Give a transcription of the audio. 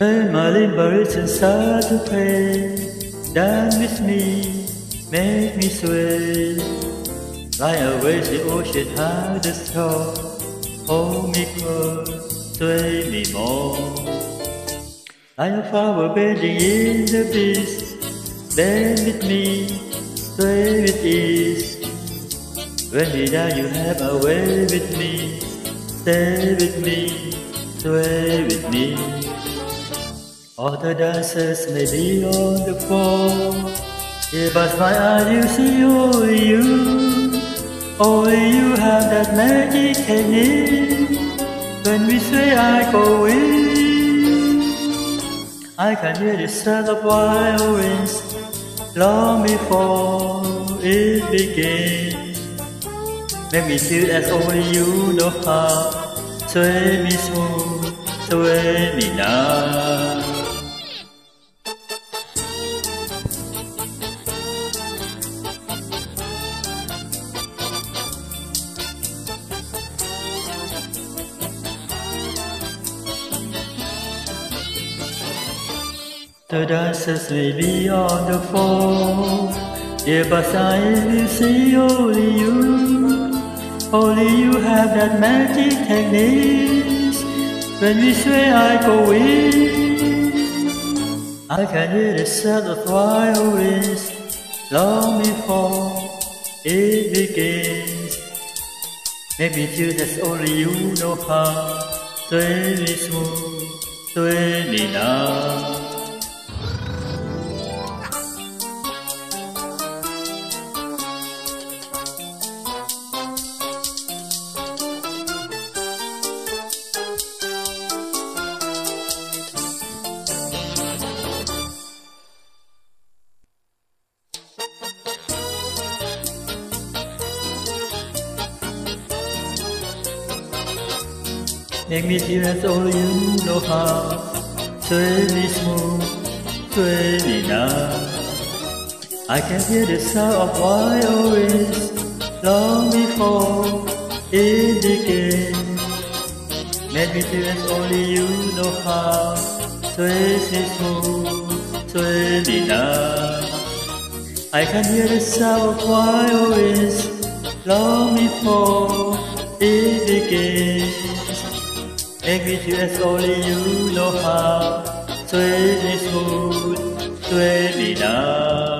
Marlin birds inside to play, dance with me, make me sway. Fly away the ocean, high the shore, hold me close, sway me more. Like a flower bending in the breeze, bend with me, sway with ease. When we die, you have a way with me, stay with me, sway with me. All the dancers may be on the floor, yeah, but my eyes you see only you. Only you have that magic technique. When we say I go in, I can hear the sound of violins long before it begins. Make me feel as only you know how. Sway me smooth, sway me now. The dancers may be on the floor, yeah, but I will see only you. Only you have that magic technique. When we sway, I go in. I can hear the sound of violins long before it begins. Make me feel that only you know how. Sway me smooth, sway me now. Make me feel as only you know how. Sway me smooth, sway me now. I can hear the sound of violins long before it begins. Make me feel as only you know how. Sway me smooth, sway me now. I can hear the sound of violins long before it begins. Make me feel as only you know how. Sway me smooth, sway me now.